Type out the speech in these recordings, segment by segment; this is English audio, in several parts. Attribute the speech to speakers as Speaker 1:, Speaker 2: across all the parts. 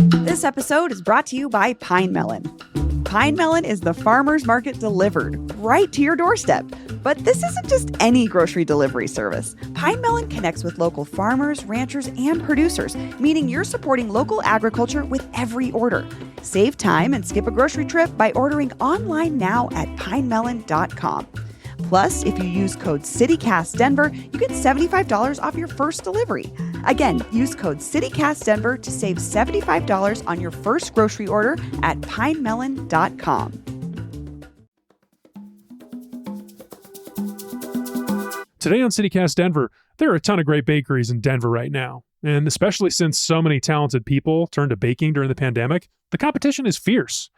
Speaker 1: This episode is brought to you by Pine Melon. Pine Melon is the farmer's market delivered right to your doorstep. But this isn't just any grocery delivery service. Pine Melon connects with local farmers, ranchers, and producers, meaning you're supporting local agriculture with every order. Save time and skip a grocery trip by ordering online now at pinemelon.com. Plus, if you use code CityCastDenver, you get $75 off your first delivery. Again, use code CityCastDenver to save $75 on your first grocery order at pinemelon.com.
Speaker 2: Today on CityCast Denver, there are a ton of great bakeries in Denver right now. And especially since so many talented people turned to baking during the pandemic, the competition is fierce.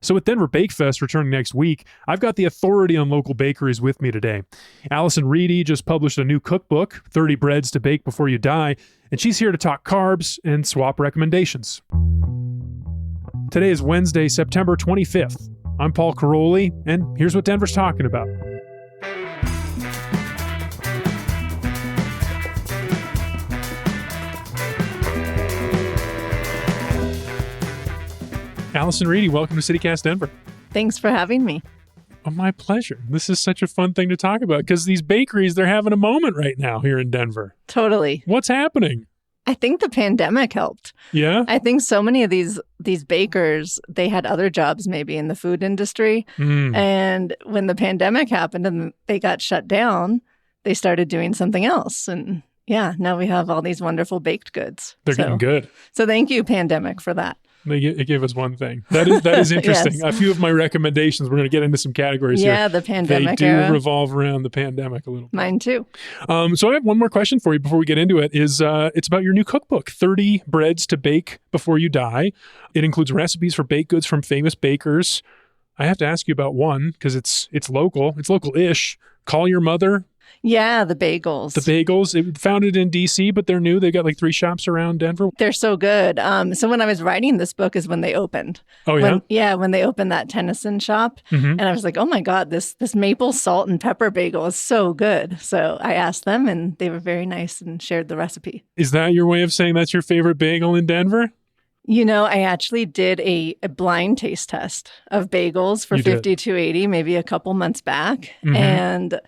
Speaker 2: So with Denver Bake Fest returning next week, I've got the authority on local bakeries with me today. Allison Reedy just published a new cookbook, 30 Breads to Bake Before You Die, and she's here to talk carbs and swap recommendations. Today is Wednesday, September 25th. I'm Paul Caroli, and here's what Denver's talking about. Allison Reedy, welcome to CityCast Denver.
Speaker 3: Thanks for having me.
Speaker 2: Oh, my pleasure. This is such a fun thing to talk about because these bakeries, they're having a moment right now here in Denver.
Speaker 3: Totally.
Speaker 2: What's happening?
Speaker 3: I think the pandemic helped.
Speaker 2: Yeah?
Speaker 3: I think so many of these bakers, they had other jobs maybe in the food industry. And when the pandemic happened and they got shut down, they started doing something else. And yeah, now we have all these wonderful baked goods.
Speaker 2: They're getting good.
Speaker 3: So thank you, pandemic, for that.
Speaker 2: It gave us one thing. That is interesting.
Speaker 3: Yes.
Speaker 2: A few of my recommendations, we're going to get into some categories here.
Speaker 3: Yeah, the pandemic
Speaker 2: They do
Speaker 3: era.
Speaker 2: revolve around the pandemic a little bit.
Speaker 3: Mine too.
Speaker 2: So I have one more question for you before we get into it. It's about your new cookbook, 30 Breads to Bake Before You Die. It includes recipes for baked goods from famous bakers. I have to ask you about one because it's local. It's local-ish. Call Your Mother.
Speaker 3: Yeah, the bagels.
Speaker 2: The bagels, founded in D.C., but they're new. They've got like 3 shops around Denver.
Speaker 3: They're so good. So when I was writing this book is when they opened.
Speaker 2: Oh, yeah?
Speaker 3: When they opened that Tennyson shop. And I was like, oh my God, this maple salt and pepper bagel is so good. So I asked them and they were very nice and shared the recipe.
Speaker 2: Is that your way of saying that's your favorite bagel in Denver?
Speaker 3: You know, I actually did a blind taste test of bagels for 5280 maybe a couple months back. And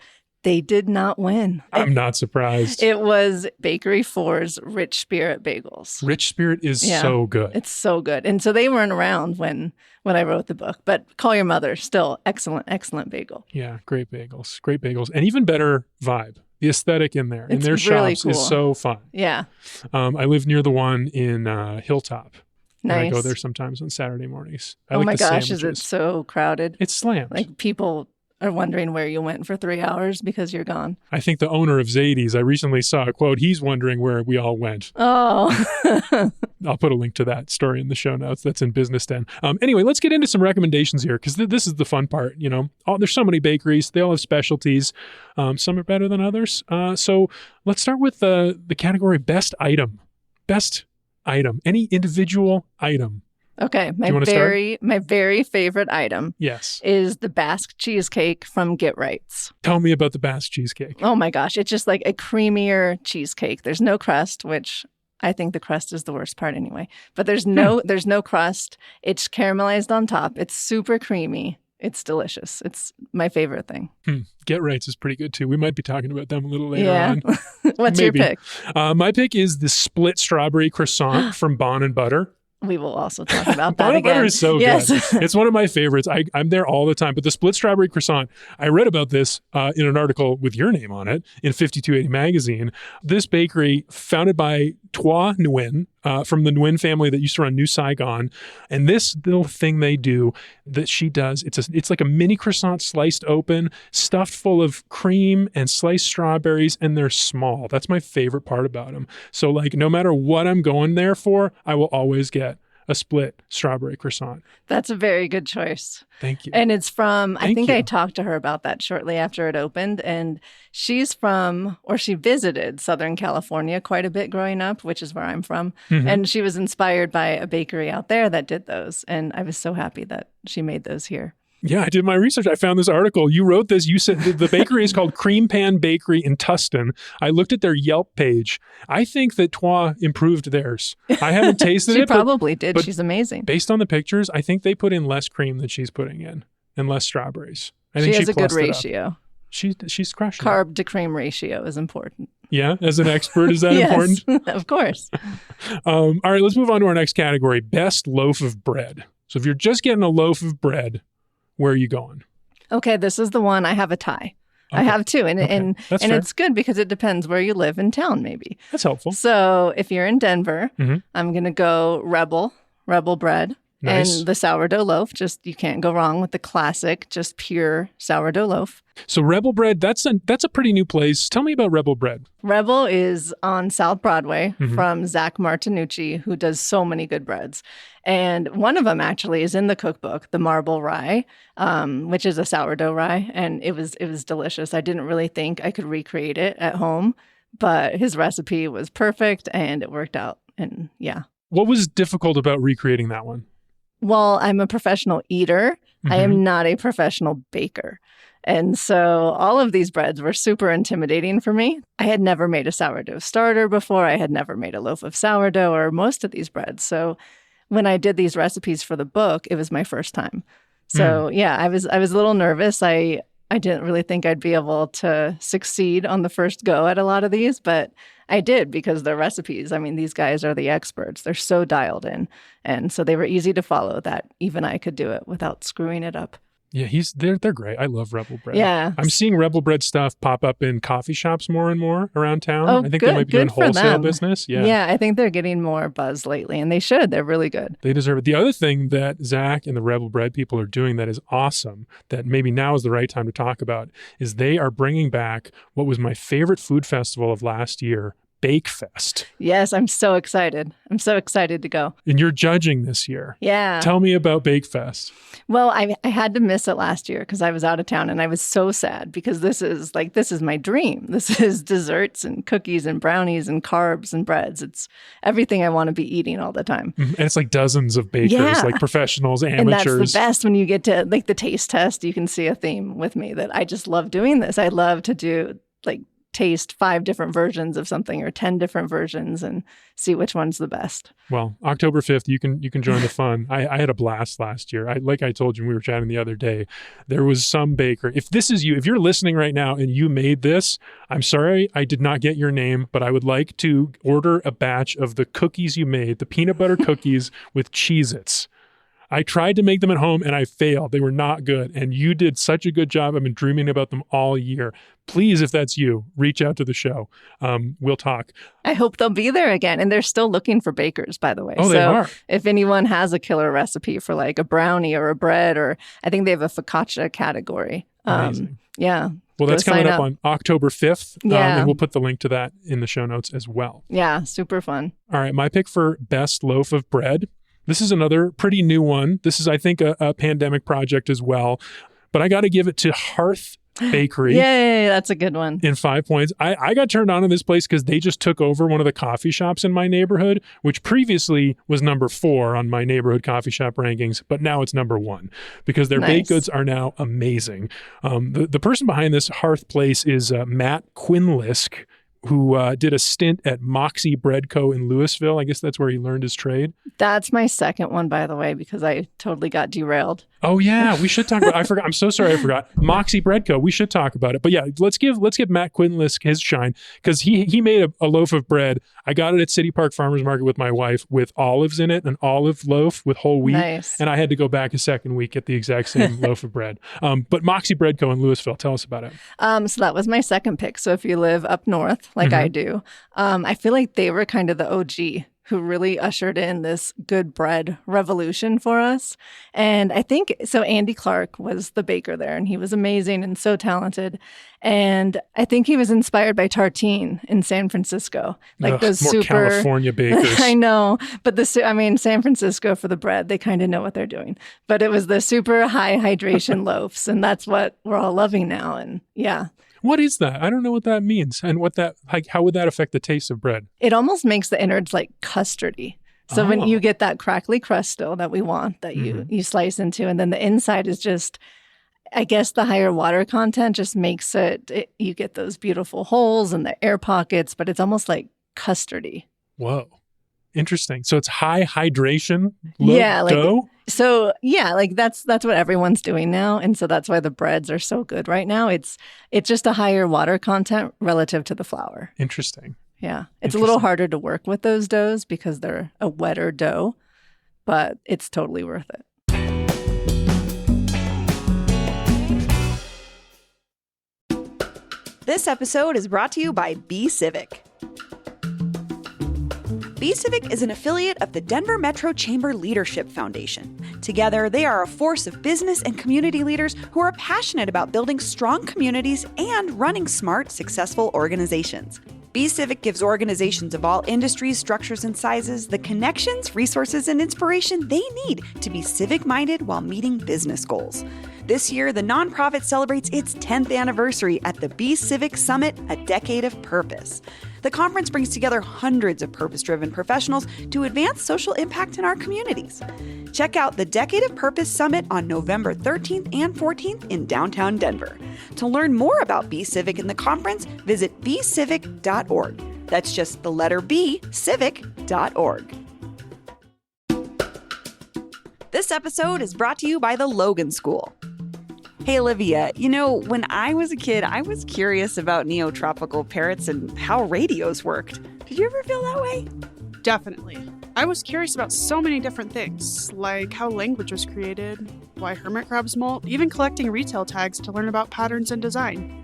Speaker 3: they did not win.
Speaker 2: I'm not surprised.
Speaker 3: It was Bakery 4's Rich Spirit bagels.
Speaker 2: Rich Spirit is so good.
Speaker 3: It's so good. And so they weren't around when I wrote the book. But Call Your Mother, still excellent bagel.
Speaker 2: Yeah, great bagels. Great bagels. And even better vibe. The aesthetic in there. In their
Speaker 3: really
Speaker 2: shops
Speaker 3: cool.
Speaker 2: is so fun.
Speaker 3: Yeah.
Speaker 2: I live near the one in Hilltop.
Speaker 3: Nice.
Speaker 2: And I go there sometimes on Saturday mornings.
Speaker 3: Oh my gosh,
Speaker 2: sandwiches.
Speaker 3: is it so crowded?
Speaker 2: It's slammed.
Speaker 3: Like people are wondering where you went for 3 hours because you're gone.
Speaker 2: I think the owner of Zadie's, I recently saw a quote, he's wondering where we all went.
Speaker 3: Oh.
Speaker 2: I'll put a link to that story in the show notes. That's in Business Den. Anyway, let's get into some recommendations here because this is the fun part. You know, there's so many bakeries. They all have specialties. Some are better than others. So let's start with the category best item. Best item. Any individual item.
Speaker 3: Okay, my very favorite item is the Basque cheesecake from Get Right's.
Speaker 2: Tell me about the Basque cheesecake.
Speaker 3: Oh my gosh, it's just like a creamier cheesecake. There's no crust, which I think the crust is the worst part anyway. But there's no crust. It's caramelized on top. It's super creamy. It's delicious. It's my favorite thing.
Speaker 2: Get Right's is pretty good too. We might be talking about them a little later on.
Speaker 3: What's your pick?
Speaker 2: My pick is the split strawberry croissant from Bon and Butter.
Speaker 3: We will also talk about that
Speaker 2: Bon and
Speaker 3: again.
Speaker 2: Butter is so good. It's one of my favorites. I'm there all the time. But the split strawberry croissant, I read about this in an article with your name on it in 5280 magazine. This bakery, founded by Trois Nguyen, from the Nguyen family that used to run New Saigon. And this little thing they do that she does, it's like a mini croissant sliced open, stuffed full of cream and sliced strawberries, and they're small. That's my favorite part about them. So like no matter what I'm going there for, I will always get a split strawberry croissant.
Speaker 3: That's a very good choice.
Speaker 2: Thank you.
Speaker 3: And it's from, I think I talked to her about that shortly after it opened. And she's from, or she visited Southern California quite a bit growing up, which is where I'm from. And she was inspired by a bakery out there that did those. And I was so happy that she made those here.
Speaker 2: Yeah, I did my research. I found this article. You wrote this. You said the bakery is called Cream Pan Bakery in Tustin. I looked at their Yelp page. I think that Trois improved theirs. I haven't tasted
Speaker 3: She
Speaker 2: it.
Speaker 3: probably did.
Speaker 2: but
Speaker 3: She's amazing.
Speaker 2: Based on the pictures, I think they put in less cream than she's putting in and less strawberries. I
Speaker 3: She
Speaker 2: think
Speaker 3: has a good
Speaker 2: plussed it up.
Speaker 3: ratio.
Speaker 2: She's crushing it.
Speaker 3: Carb to cream ratio is important.
Speaker 2: Yeah, as an expert, is that
Speaker 3: Yes,
Speaker 2: important?
Speaker 3: of course.
Speaker 2: All right, let's move on to our next category, best loaf of bread. So if you're just getting a loaf of bread, where are you going?
Speaker 3: Okay, this is the one. I have a tie. I
Speaker 2: Okay.
Speaker 3: have two, and
Speaker 2: That's
Speaker 3: and
Speaker 2: fair.
Speaker 3: it's good because it depends where you live in town, maybe.
Speaker 2: That's helpful.
Speaker 3: So if you're in Denver,
Speaker 2: Mhm.
Speaker 3: I'm gonna go Rebel bread,
Speaker 2: Nice.
Speaker 3: and the sourdough loaf. Just you can't go wrong with the classic, just pure sourdough loaf.
Speaker 2: So Rebel Bread, that's a pretty new place. Tell me about Rebel Bread.
Speaker 3: Rebel is on South Broadway
Speaker 2: Mhm.
Speaker 3: from Zach Martinucci, who does so many good breads. And one of them actually is in the cookbook, the Marble Rye, which is a sourdough rye. And it was delicious. I didn't really think I could recreate it at home, but his recipe was perfect and it worked out. And yeah.
Speaker 2: What was difficult about recreating that one?
Speaker 3: Well, I'm a professional eater. I
Speaker 2: Mhm.
Speaker 3: am not a professional baker. And so all of these breads were super intimidating for me. I had never made a sourdough starter before. I had never made a loaf of sourdough or most of these breads. So when I did these recipes for the book, it was my first time. So yeah, I was a little nervous. I didn't really think I'd be able to succeed on the first go at a lot of these, but I did because their recipes, I mean, these guys are the experts. They're so dialed in. And so they were easy to follow that even I could do it without screwing it up.
Speaker 2: Yeah, they're great. I love Rebel Bread.
Speaker 3: Yeah.
Speaker 2: I'm seeing Rebel Bread stuff pop up in coffee shops more and more around town.
Speaker 3: Oh,
Speaker 2: I think
Speaker 3: good,
Speaker 2: they might be doing
Speaker 3: good for
Speaker 2: wholesale
Speaker 3: them.
Speaker 2: business. Yeah.
Speaker 3: Yeah, I think they're getting more buzz lately, and they should. They're really good.
Speaker 2: They deserve it. The other thing that Zach and the Rebel Bread people are doing that is awesome, that maybe now is the right time to talk about, is they are bringing back what was my favorite food festival of last year, Bake Fest.
Speaker 3: Yes, I'm so excited. I'm so excited to go.
Speaker 2: And you're judging this year.
Speaker 3: Yeah.
Speaker 2: Tell me about Bake Fest.
Speaker 3: Well, I had to miss it last year because I was out of town, and I was so sad because this is my dream. This is desserts and cookies and brownies and carbs and breads. It's everything I want to be eating all the time.
Speaker 2: And it's like dozens of bakers,
Speaker 3: Yeah.
Speaker 2: like professionals,
Speaker 3: And that's
Speaker 2: amateurs.
Speaker 3: the best when you get to like the taste test. You can see a theme with me that I just love doing this. I love to do like taste 5 different versions of something or 10 different versions and see which one's the best.
Speaker 2: Well, October 5th, you can join the fun. I had a blast last year. Like I told you when we were chatting the other day, there was some baker. If this is you, if you're listening right now and you made this, I'm sorry I did not get your name, but I would like to order a batch of the cookies you made, the peanut butter cookies with Cheez-Its. I tried to make them at home and I failed. They were not good. And you did such a good job. I've been dreaming about them all year. Please, if that's you, reach out to the show. We'll talk.
Speaker 3: I hope they'll be there again. And they're still looking for bakers, by the way.
Speaker 2: Oh, they are.
Speaker 3: If anyone has a killer recipe for like a brownie or a bread, or I think they have a focaccia category.
Speaker 2: Amazing.
Speaker 3: Yeah.
Speaker 2: Well, that's
Speaker 3: Go
Speaker 2: coming
Speaker 3: sign
Speaker 2: up on October 5th.
Speaker 3: Yeah.
Speaker 2: And we'll put the link to that in the show notes as well.
Speaker 3: Yeah. Super fun.
Speaker 2: All right. My pick for best loaf of bread. This is another pretty new one. This is, I think, a pandemic project as well. But I got to give it to Hearth Bakery.
Speaker 3: Yay. That's a good one.
Speaker 2: In 5 points. I got turned on to this place because they just took over one of the coffee shops in my neighborhood, which previously was number 4 on my neighborhood coffee shop rankings, but now it's number 1 because their baked
Speaker 3: Nice.
Speaker 2: goods are now amazing. The person behind this Hearth place is Matt Quinlisk, who did a stint at Moxie Bread Co. in Louisville. I guess that's where he learned his trade.
Speaker 3: That's my second one, by the way, because I totally got derailed.
Speaker 2: Oh yeah, we should talk about. I forgot. I'm so sorry, I forgot. Moxie Bread Co. We should talk about it. But yeah, let's give Matt Quinlisk his shine because he made a loaf of bread. I got it at City Park Farmers Market with my wife with olives in it, an olive loaf with whole wheat,
Speaker 3: Nice.
Speaker 2: and I had to go back a second week at the exact same loaf of bread. But Moxie Bread Co. in Louisville, tell us about it.
Speaker 3: So that was my second pick. So if you live up north, like I do, I feel like they were kind of the OG who really ushered in this good bread revolution for us. And I think, so Andy Clark was the baker there, and he was amazing and so talented. And I think he was inspired by Tartine in San Francisco. Like
Speaker 2: Ugh,
Speaker 3: those
Speaker 2: more
Speaker 3: super
Speaker 2: California bakers.
Speaker 3: I know, but San Francisco for the bread, they kind of know what they're doing. But it was the super high hydration loaves, and that's what we're all loving now. And yeah,
Speaker 2: What is that? I don't know what that means, and how would that affect the taste of bread?
Speaker 3: it almost makes the innards like custardy. So when
Speaker 2: Oh.
Speaker 3: you get that crackly crust still that we want, that you slice into, and then the inside is just, I guess the higher water content just makes you get those beautiful holes and the air pockets, but it's almost like custardy.
Speaker 2: Whoa. Interesting. So it's high hydration
Speaker 3: Yeah, like
Speaker 2: dough?
Speaker 3: so yeah, like that's what everyone's doing now. And so that's why the breads are so good right now. It's just a higher water content relative to the flour.
Speaker 2: Interesting.
Speaker 3: Yeah. It's a little harder to work with those doughs because they're a wetter dough, but it's totally worth it.
Speaker 1: This episode is brought to you by Be Civic. Be Civic is an affiliate of the Denver Metro Chamber Leadership Foundation. Together, they are a force of business and community leaders who are passionate about building strong communities and running smart, successful organizations. Be Civic gives organizations of all industries, structures, and sizes the connections, resources, and inspiration they need to be civic-minded while meeting business goals. This year, the nonprofit celebrates its 10th anniversary at the Be Civic Summit, A Decade of Purpose. The conference brings together hundreds of purpose-driven professionals to advance social impact in our communities. Check out the Decade of Purpose Summit on November 13th and 14th in downtown Denver. To learn more about Be Civic and the conference, visit becivic.org. That's just the letter B, civic.org. This episode is brought to you by the Logan School. Hey, Olivia, when I was a kid, I was curious about neotropical parrots and how radios worked. Did you ever feel that way?
Speaker 4: Definitely. I was curious about so many different things, like how language was created, why hermit crabs molt, even collecting retail tags to learn about patterns and design.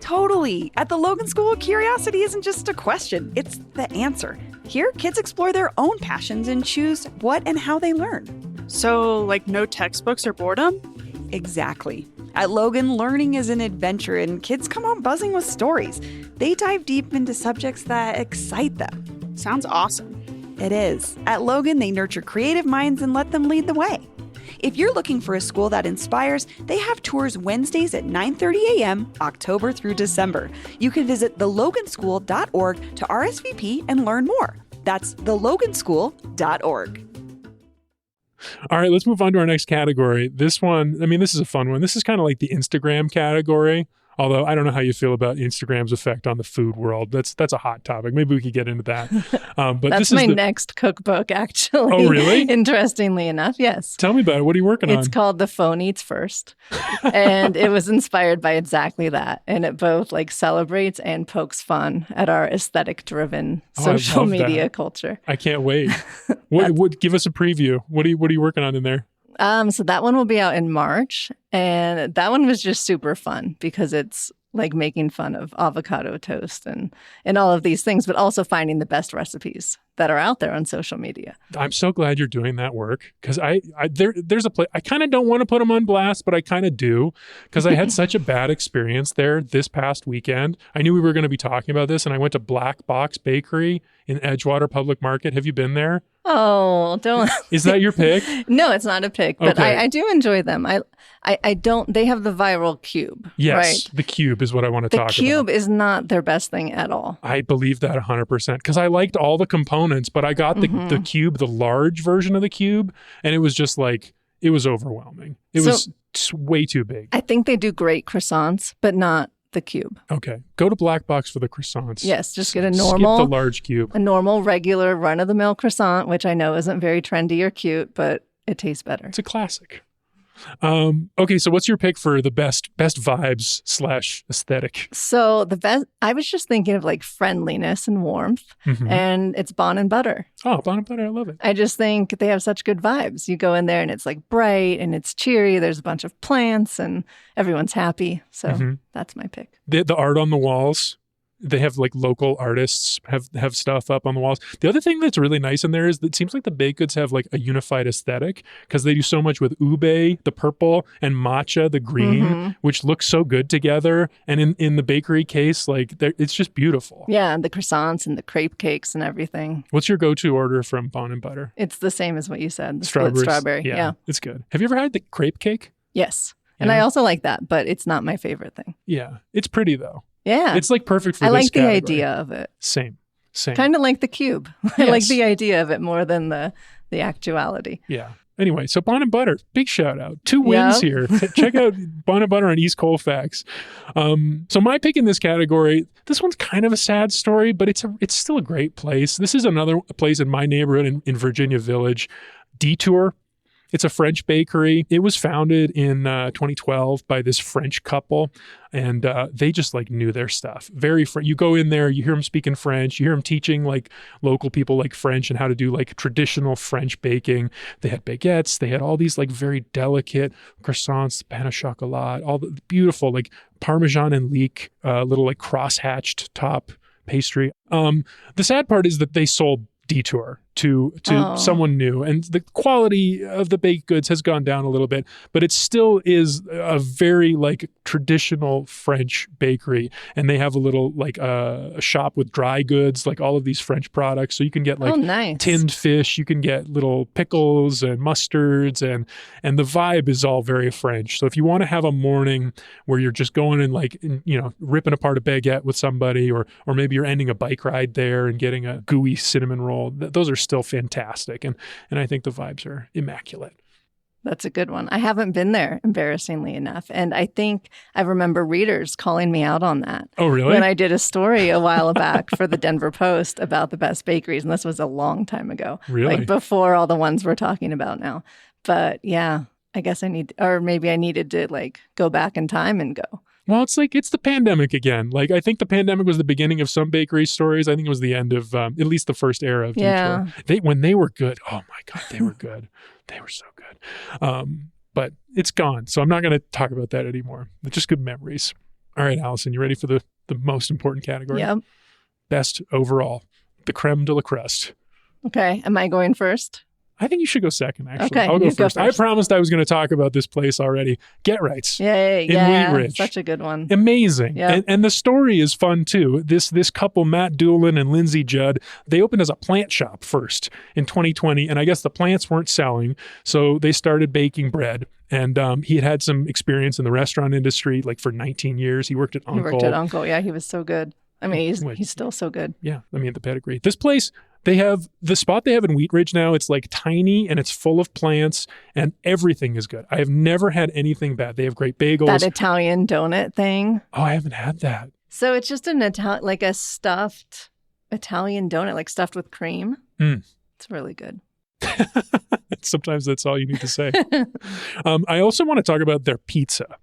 Speaker 1: Totally. At the Logan School, curiosity isn't just a question, it's the answer. Here, kids explore their own passions and choose what and how they learn.
Speaker 4: So, like no textbooks or boredom?
Speaker 1: Exactly. At Logan, learning is an adventure and kids come home buzzing with stories. They dive deep into subjects that excite them.
Speaker 4: Sounds awesome.
Speaker 1: It is. At Logan, they nurture creative minds and let them lead the way. If you're looking for a school that inspires, they have tours Wednesdays at 9:30 a.m., October through December. You can visit theloganschool.org to RSVP and learn more. That's theloganschool.org.
Speaker 2: All right, let's move on to our next category. This one, this is a fun one. This is kind of like the Instagram category. Although I don't know how you feel about Instagram's effect on the food world. That's a hot topic. Maybe we could get into that. But
Speaker 3: that's my next cookbook, actually.
Speaker 2: Oh, really?
Speaker 3: Interestingly enough, yes.
Speaker 2: Tell me about it. What are you working on?
Speaker 3: It's called The Phone Eats First. And it was inspired by exactly that. And it both celebrates and pokes fun at our aesthetic-driven social media culture.
Speaker 2: I can't wait. What? Give us a preview. What are you working on in there?
Speaker 3: So that one will be out in March, and that one was just super fun because it's like making fun of avocado toast and all of these things, but also finding the best recipes that are out there on social media.
Speaker 2: I'm so glad you're doing that work because there's a place I kind of don't want to put them on blast, but I kind of do because I had such a bad experience there this past weekend. I knew we were going to be talking about this, and I went to Black Box Bakery in Edgewater Public Market. Have you been there?
Speaker 3: Oh, don't.
Speaker 2: Is that your pick?
Speaker 3: No, it's not a pick, but
Speaker 2: Okay.
Speaker 3: I do enjoy them. I don't, they have the viral cube.
Speaker 2: Yes,
Speaker 3: right?
Speaker 2: the cube is what I want to talk about.
Speaker 3: The cube is not their best thing at all.
Speaker 2: I believe that 100% because I liked all the components, but I got the cube, the large version of the cube, and it was just it was overwhelming. It was way too big.
Speaker 3: I think they do great croissants, but not the cube.
Speaker 2: Okay. Go to Black Box for the croissants.
Speaker 3: Yes, just get a normal,
Speaker 2: skip the large cube.
Speaker 3: a normal, regular, run-of-the-mill croissant, which I know isn't very trendy or cute, but it tastes better.
Speaker 2: It's a classic. Okay, so what's your pick for the best vibes / aesthetic?
Speaker 3: So the best, I was just thinking of friendliness and warmth, and it's Bon and Butter.
Speaker 2: Oh, Bon and Butter, I love it.
Speaker 3: I just think they have such good vibes. You go in there and it's bright and it's cheery. There's a bunch of plants and everyone's happy. So that's my pick.
Speaker 2: The art on the walls. They have local artists have stuff up on the walls. The other thing that's really nice in there is that it seems like the baked goods have a unified aesthetic because they do so much with ube, the purple, and matcha, the green, which looks so good together. And in the bakery case, it's just beautiful.
Speaker 3: Yeah, and the croissants and the crepe cakes and everything.
Speaker 2: What's your go-to order from Bon and Butter?
Speaker 3: It's the same as what you said, the split strawberry. Yeah,
Speaker 2: it's good. Have you ever had the crepe cake?
Speaker 3: Yes. And I also like that, but it's not my favorite thing.
Speaker 2: Yeah, it's pretty though.
Speaker 3: Yeah.
Speaker 2: It's perfect for
Speaker 3: I
Speaker 2: this
Speaker 3: like the
Speaker 2: category.
Speaker 3: idea of it.
Speaker 2: Same. Same.
Speaker 3: Kind of like the cube. I like
Speaker 2: Yes.
Speaker 3: the idea of it more than the actuality.
Speaker 2: Yeah. Anyway, so Bun and Butter, big shout out. 2 wins here. Check out Bun and Butter on East Colfax. So my pick in this category, this one's kind of a sad story, but it's still a great place. This is another place in my neighborhood in Virginia Village, Detour. It's a French bakery. It was founded in 2012 by this French couple, and they just like knew their stuff. Very You go in there, you hear them speaking French, you hear them teaching like local people like French and how to do like traditional French baking. They had baguettes. They had all these like very delicate croissants, pain au chocolat, all the beautiful like Parmesan and leek, little like cross-hatched top pastry. The sad part is that they sold Detour to someone new, and the quality of the baked goods has gone down a little bit, but it still is a very like traditional French bakery, and they have a little like a shop with dry goods, like all of these French products, so you can get like
Speaker 3: nice.
Speaker 2: tinned fish, you can get little pickles and mustards, and the vibe is all very French. So if you want to have a morning where you're just going and like, you know, ripping apart a baguette with somebody, or maybe you're ending a bike ride there and getting a gooey cinnamon roll, those are still fantastic, and I think the vibes are immaculate.
Speaker 3: That's a good one. I haven't been there, embarrassingly enough. And I think I remember readers calling me out on that.
Speaker 2: Oh, really?
Speaker 3: When I did a story a while back for the Denver Post about the best bakeries. And this was a long time ago.
Speaker 2: Really?
Speaker 3: Like before all the ones we're talking about now. But yeah, I guess maybe I needed to like go back in time and go.
Speaker 2: Well, it's the pandemic again. Like, I think the pandemic was the beginning of some bakery stories. I think it was the end of at least the first era of Detour. When they were good, oh my God, they were good. They were so good. But it's gone. So I'm not going to talk about that anymore. But just good memories. All right, Allison, you ready for the most important category?
Speaker 3: Yep.
Speaker 2: Best overall, the creme de la crust.
Speaker 3: Okay. Am I going first?
Speaker 2: I think you should go second, actually.
Speaker 3: Okay,
Speaker 2: I'll go
Speaker 3: you
Speaker 2: first.
Speaker 3: go first.
Speaker 2: I promised I was going to talk about this place already. Get Rights.
Speaker 3: Yeah.
Speaker 2: In Wheat Ridge.
Speaker 3: Such a good one.
Speaker 2: Amazing.
Speaker 3: Yeah.
Speaker 2: And the story is fun too. This couple, Matt Doolin and Lindsay Judd, they opened as a plant shop first in 2020. And I guess the plants weren't selling. So they started baking bread. And he had some experience in the restaurant industry, like for 19 years. He worked at Uncle.
Speaker 3: He worked at Uncle. Yeah, he was so good. I mean, he's still so good.
Speaker 2: Yeah. I mean, the pedigree. This place, they have the spot they have in Wheat Ridge now. It's like tiny and it's full of plants and everything is good. I have never had anything bad. They have great bagels.
Speaker 3: That Italian donut thing.
Speaker 2: Oh, I haven't had that.
Speaker 3: So it's just like a stuffed Italian donut, like stuffed with cream. It's really good.
Speaker 2: Sometimes that's all you need to say. I also want to talk about their pizza,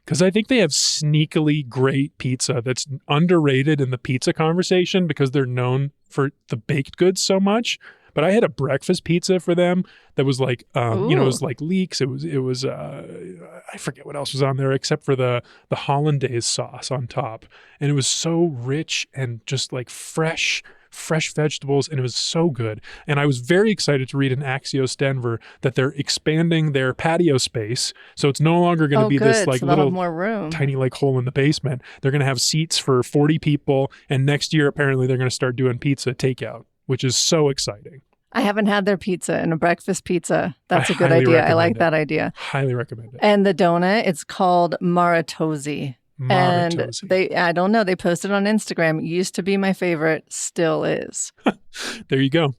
Speaker 2: because I think they have sneakily great pizza that's underrated in the pizza conversation because they're known for the baked goods so much. But I had a breakfast pizza for them that was like, it was like leeks. It was I forget what else was on there except for the hollandaise sauce on top. And it was so rich and just like fresh vegetables, and it was so good. And I was very excited to read in Axios Denver that they're expanding their patio space. So it's no longer going to be this like little
Speaker 3: more room.
Speaker 2: Tiny like hole in the basement. They're going to have seats for 40 people. And next year, apparently, they're going to start doing pizza takeout, which is so exciting.
Speaker 3: I haven't had their pizza, and a breakfast pizza. That's a good
Speaker 2: highly
Speaker 3: idea. I like
Speaker 2: recommend
Speaker 3: that idea.
Speaker 2: Highly recommend it.
Speaker 3: And the donut, it's called Maratosi. And I don't know, they posted on Instagram. It used to be my favorite, still is.
Speaker 2: There you go.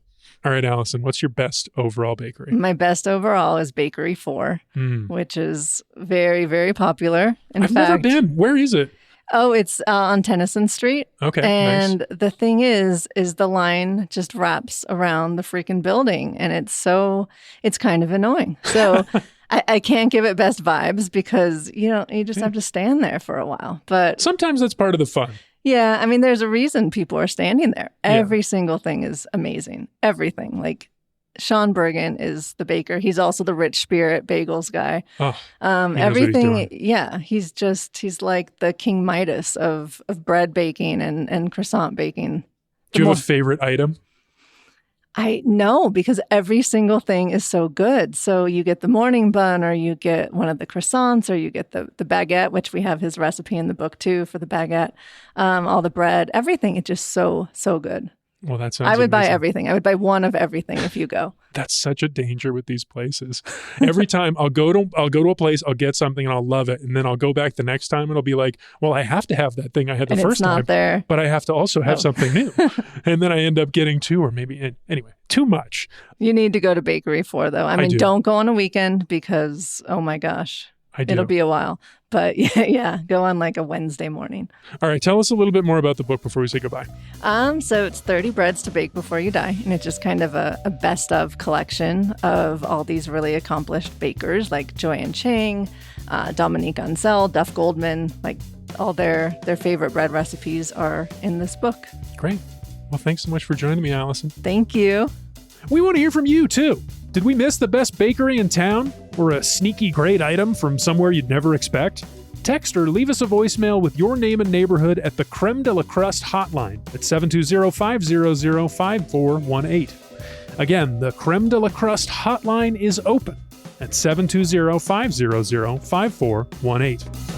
Speaker 2: All right, Allison, what's your best overall bakery?
Speaker 3: My best overall is Bakery 4, which is very, very popular.
Speaker 2: I've never been. Where is it?
Speaker 3: Oh, it's on Tennyson Street.
Speaker 2: Okay,
Speaker 3: and
Speaker 2: nice.
Speaker 3: The thing is the line just wraps around the freaking building, and it's kind of annoying. So I can't give it best vibes because, you just have to stand there for a while. But
Speaker 2: sometimes that's part of the fun.
Speaker 3: Yeah, I mean, there's a reason people are standing there. Every single thing is amazing. Everything. Like Sean Bergen is the baker. He's also the Rich Spirit bagels guy.
Speaker 2: Oh,
Speaker 3: everything. Yeah, he's like the King Midas of bread baking and croissant baking.
Speaker 2: Do you have a favorite item?
Speaker 3: I know, because every single thing is so good. So you get the morning bun, or you get one of the croissants, or you get the baguette, which we have his recipe in the book too for the baguette. All the bread, everything. It's just so good.
Speaker 2: Well, that sounds
Speaker 3: I would buy
Speaker 2: amazing.
Speaker 3: everything. I would buy one of everything if you go.
Speaker 2: That's such a danger with these places. Every time I'll go to a place, I'll get something and I'll love it. And then I'll go back the next time and I'll be like, well, I have to have that thing I had the
Speaker 3: And
Speaker 2: first
Speaker 3: it's not
Speaker 2: time,
Speaker 3: there.
Speaker 2: but I have to also have something new. And then I end up getting two or maybe, anyway, too much.
Speaker 3: You need to go to Bakery 4, though. I mean,
Speaker 2: do.
Speaker 3: don't go on a weekend because, oh my gosh,
Speaker 2: I do.
Speaker 3: it'll be a while. But yeah, go on like a Wednesday morning.
Speaker 2: All right, tell us a little bit more about the book before we say goodbye.
Speaker 3: So it's 30 Breads to Bake Before You Die. And it's just kind of a best of collection of all these really accomplished bakers like Joanne Chang, Dominique Ansel, Duff Goldman, like all their favorite bread recipes are in this book.
Speaker 2: Great. Well, thanks so much for joining me, Allison.
Speaker 3: Thank you.
Speaker 2: We want to hear from you, too. Did we miss the best bakery in town? Or a sneaky great item from somewhere you'd never expect? Text or leave us a voicemail with your name and neighborhood at the Creme de la Crust hotline at 720-500-5418. Again, the Creme de la Crust hotline is open at 720-500-5418.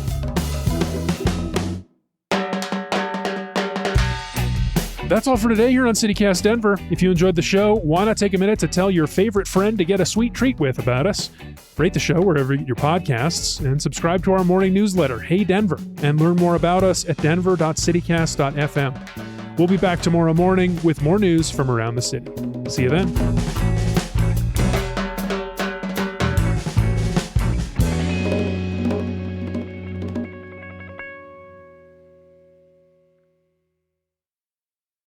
Speaker 2: That's all for today here on CityCast Denver. If you enjoyed the show, why not take a minute to tell your favorite friend to get a sweet treat with about us? Rate the show wherever you get your podcasts and subscribe to our morning newsletter, Hey Denver, and learn more about us at denver.citycast.fm. We'll be back tomorrow morning with more news from around the city. See you then.